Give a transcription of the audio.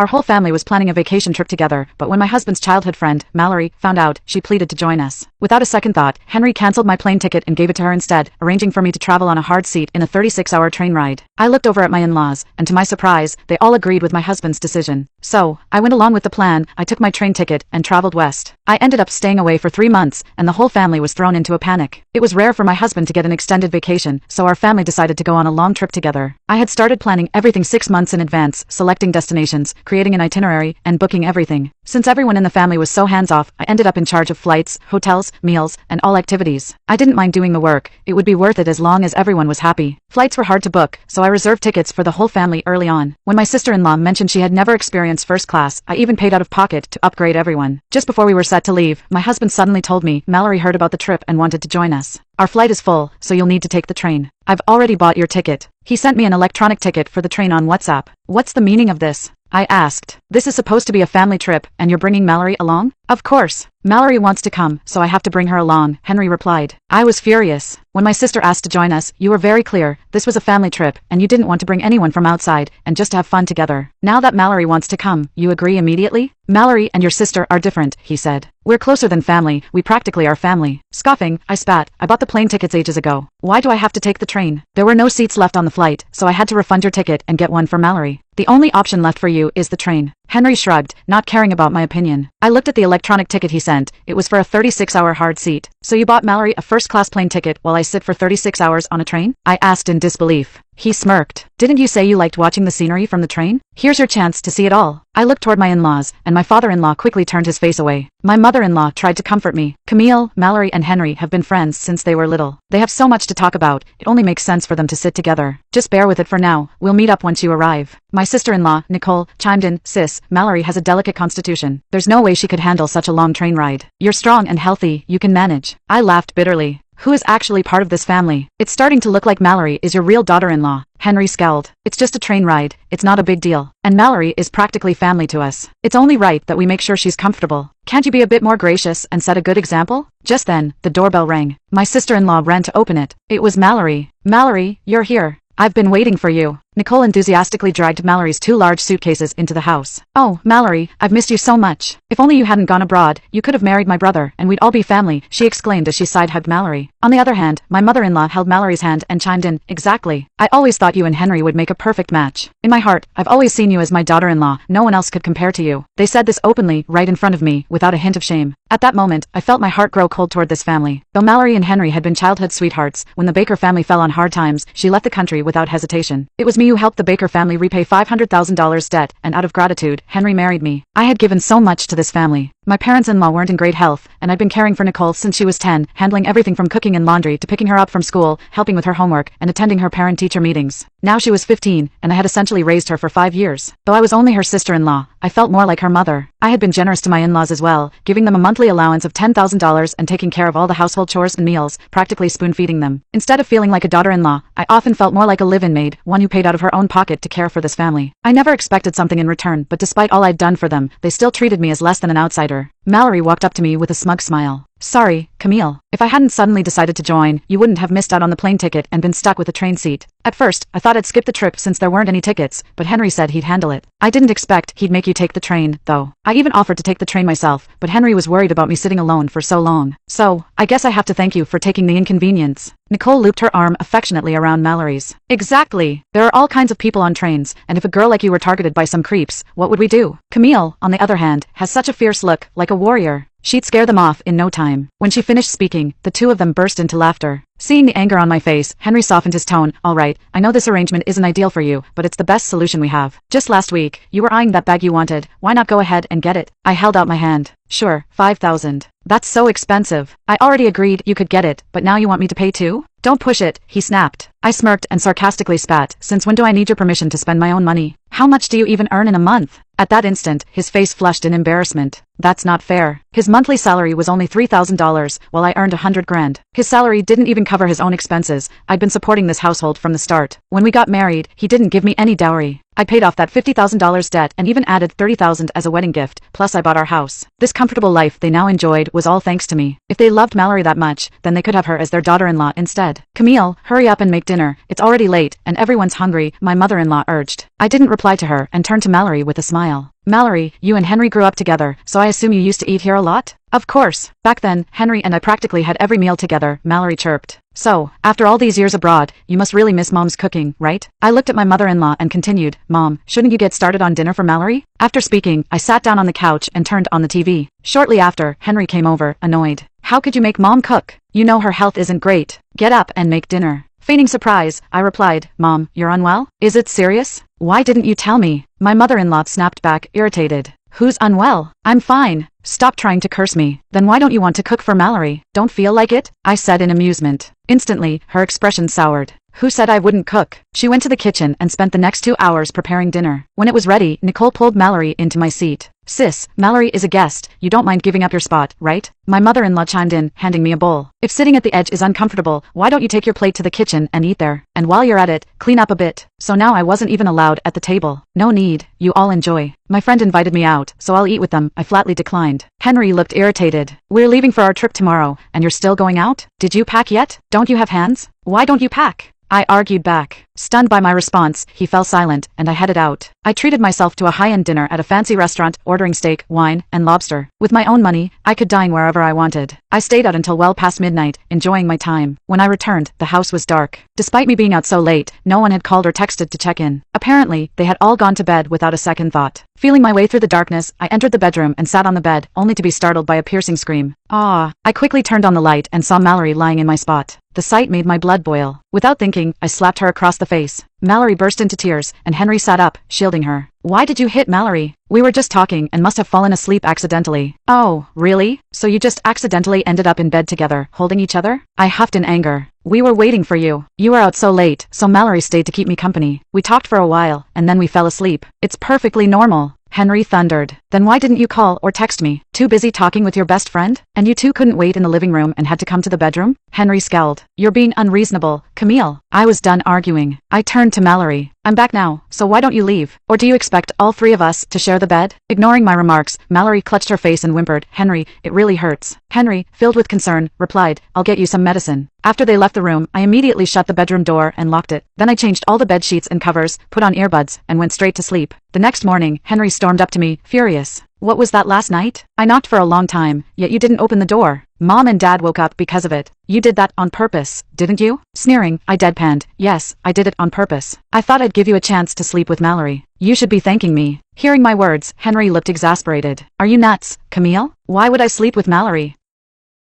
Our whole family was planning a vacation trip together, but when my husband's childhood friend, Mallory, found out, she pleaded to join us. Without a second thought, Henry canceled my plane ticket and gave it to her instead, arranging for me to travel on a hard seat in a 36-hour train ride. I looked over at my in-laws, and to my surprise, they all agreed with my husband's decision. So, I went along with the plan. I took my train ticket and traveled west. I ended up staying away for 3 months, and the whole family was thrown into a panic. It was rare for my husband to get an extended vacation, so our family decided to go on a long trip together. I had started planning everything 6 months in advance, selecting destinations, creating an itinerary, and booking everything. Since everyone in the family was so hands-off, I ended up in charge of flights, hotels, meals, and all activities. I didn't mind doing the work. It would be worth it as long as everyone was happy. Flights were hard to book, so I reserved tickets for the whole family early on. When my sister-in-law mentioned she had never experienced first class, I even paid out of pocket to upgrade everyone. Just before we were set to leave, my husband suddenly told me Mallory heard about the trip and wanted to join us. Our flight is full, so you'll need to take the train. I've already bought your ticket. He sent me an electronic ticket for the train on WhatsApp. What's the meaning of this? I asked. This is supposed to be a family trip, and you're bringing Mallory along? Of course. Mallory wants to come, so I have to bring her along, Henry replied. I was furious. When my sister asked to join us, you were very clear. This was a family trip, and you didn't want to bring anyone from outside, and just have fun together. Now that Mallory wants to come, you agree immediately? Mallory and your sister are different, he said. We're closer than family. We practically are family. Scoffing, I spat. I bought the plane tickets ages ago. Why do I have to take the train? There were no seats left on the flight, so I had to refund your ticket and get one for Mallory. The only option left for you is the train. Henry shrugged, not caring about my opinion. I looked at the electronic ticket he sent. It was for a 36-hour hard seat. So you bought Mallory a first-class plane ticket while I sit for 36 hours on a train? I asked in disbelief. He smirked. Didn't you say you liked watching the scenery from the train? Here's your chance to see it all. I looked toward my in-laws, and my father-in-law quickly turned his face away. My mother-in-law tried to comfort me. Camille, Mallory, and Henry have been friends since they were little. They have so much to talk about. It only makes sense for them to sit together. Just bear with it for now. We'll meet up once you arrive. My sister-in-law, Nicole, chimed in. Sis, Mallory has a delicate constitution. There's no way she could handle such a long train ride. You're strong and healthy. You can manage. I laughed bitterly. Who is actually part of this family? It's starting to look like Mallory is your real daughter-in-law. Henry scowled. It's just a train ride. It's not a big deal. And Mallory is practically family to us. It's only right that we make sure she's comfortable. Can't you be a bit more gracious and set a good example? Just then, the doorbell rang. My sister-in-law ran to open it. It was Mallory. Mallory, you're here. I've been waiting for you. Nicole enthusiastically dragged Mallory's 2 large suitcases into the house. Oh, Mallory, I've missed you so much. If only you hadn't gone abroad, you could have married my brother, and we'd all be family, she exclaimed as she side-hugged Mallory. On the other hand, my mother-in-law held Mallory's hand and chimed in, exactly. I always thought you and Henry would make a perfect match. In my heart, I've always seen you as my daughter-in-law. No one else could compare to you. They said this openly, right in front of me, without a hint of shame. At that moment, I felt my heart grow cold toward this family. Though Mallory and Henry had been childhood sweethearts, when the Baker family fell on hard times, she left the country without hesitation. It was me who helped the Baker family repay $500,000 debt, and out of gratitude, Henry married me. I had given so much to this family. My parents-in-law weren't in great health, and I'd been caring for Nicole since she was 10, handling everything from cooking and laundry to picking her up from school, helping with her homework, and attending her parent-teacher meetings. Now she was 15, and I had essentially raised her for 5 years. Though I was only her sister-in-law, I felt more like her mother. I had been generous to my in-laws as well, giving them a monthly allowance of $10,000 and taking care of all the household chores and meals, practically spoon-feeding them. Instead of feeling like a daughter-in-law, I often felt more like a live-in maid, one who paid out of her own pocket to care for this family. I never expected something in return, but despite all I'd done for them, they still treated me as less than an outsider. Mallory walked up to me with a smug smile. Sorry, Camille. If I hadn't suddenly decided to join, you wouldn't have missed out on the plane ticket and been stuck with a train seat. At first, I thought I'd skip the trip since there weren't any tickets, but Henry said he'd handle it. I didn't expect he'd make you take the train, though. I even offered to take the train myself, but Henry was worried about me sitting alone for so long. So, I guess I have to thank you for taking the inconvenience. Nicole looped her arm affectionately around Mallory's. Exactly. There are all kinds of people on trains, and if a girl like you were targeted by some creeps, what would we do? Camille, on the other hand, has such a fierce look, like a warrior. She'd scare them off in no time. When she finished speaking, the two of them burst into laughter. Seeing the anger on my face, Henry softened his tone. All right, I know this arrangement isn't ideal for you, but it's the best solution we have. Just last week, you were eyeing that bag you wanted. Why not go ahead and get it? I held out my hand. Sure, $5,000. That's so expensive. I already agreed you could get it, but now you want me to pay too? Don't push it, he snapped. I smirked and sarcastically spat. Since when do I need your permission to spend my own money? How much do you even earn in a month? At that instant, his face flushed in embarrassment. That's not fair. His monthly salary was only $3,000, while I earned $100,000. His salary didn't even cover his own expenses. I'd been supporting this household from the start. When we got married, he didn't give me any dowry. I paid off that $50,000 debt and even added $30,000 as a wedding gift, plus I bought our house. This comfortable life they now enjoyed was all thanks to me. If they loved Mallory that much, then they could have her as their daughter-in-law instead. Camille, hurry up and make dinner. It's already late, and everyone's hungry, my mother-in-law urged. I didn't reply to her and turned to Mallory with a smile. Mallory, you and Henry grew up together, so I assume you used to eat here a lot? Of course. Back then, Henry and I practically had every meal together, Mallory chirped. So, after all these years abroad, you must really miss Mom's cooking, right? I looked at my mother-in-law and continued, Mom, shouldn't you get started on dinner for Mallory? After speaking, I sat down on the couch and turned on the TV. Shortly after, Henry came over, annoyed. How could you make Mom cook? You know her health isn't great. Get up and make dinner. Feigning surprise, I replied, Mom, you're unwell? Is it serious? Why didn't you tell me? My mother-in-law snapped back, irritated. Who's unwell? I'm fine. Stop trying to curse me. Then why don't you want to cook for Mallory? Don't feel like it? I said in amusement. Instantly, her expression soured. Who said I wouldn't cook? She went to the kitchen and spent the next 2 hours preparing dinner. When it was ready, Nicole pulled Mallory into my seat. Sis, Mallory is a guest. You don't mind giving up your spot, right? My mother-in-law chimed in, handing me a bowl. If sitting at the edge is uncomfortable, why don't you take your plate to the kitchen and eat there? And while you're at it, clean up a bit. So now I wasn't even allowed at the table. No need. You all enjoy. My friend invited me out, so I'll eat with them. I flatly declined. Henry looked irritated. We're leaving for our trip tomorrow, and you're still going out? Did you pack yet? Don't you have hands? Why don't you pack? I argued back. Stunned by my response, he fell silent, and I headed out. I treated myself to a high-end dinner at a fancy restaurant, ordering steak, wine, and lobster. With my own money, I could dine wherever I wanted. I stayed out until well past midnight, enjoying my time. When I returned, the house was dark. Despite me being out so late, no one had called or texted to check in. Apparently, they had all gone to bed without a second thought. Feeling my way through the darkness, I entered the bedroom and sat on the bed, only to be startled by a piercing scream. Ah! I quickly turned on the light and saw Mallory lying in my spot. The sight made my blood boil. Without thinking, I slapped her across the face. Mallory burst into tears, and Henry sat up, shielding her. Why did you hit Mallory? We were just talking and must have fallen asleep accidentally. Oh, really? So you just accidentally ended up in bed together, holding each other? I huffed in anger. We were waiting for you. You were out so late, so Mallory stayed to keep me company. We talked for a while, and then we fell asleep. It's perfectly normal. Henry thundered. Then why didn't you call or text me? Too busy talking with your best friend? And you two couldn't wait in the living room and had to come to the bedroom? Henry scowled. You're being unreasonable, Camille. I was done arguing. I turned to Mallory. I'm back now, so why don't you leave? Or do you expect all three of us to share the bed? Ignoring my remarks, Mallory clutched her face and whimpered, Henry, it really hurts. Henry, filled with concern, replied, I'll get you some medicine. After they left the room, I immediately shut the bedroom door and locked it. Then I changed all the bed sheets and covers, put on earbuds, and went straight to sleep. The next morning, Henry stormed up to me, furious. What was that last night? I knocked for a long time, yet you didn't open the door. Mom and Dad woke up because of it. You did that on purpose, didn't you? Sneering, I deadpanned. Yes, I did it on purpose. I thought I'd give you a chance to sleep with Mallory. You should be thanking me. Hearing my words, Henry looked exasperated. Are you nuts, Camille? Why would I sleep with Mallory?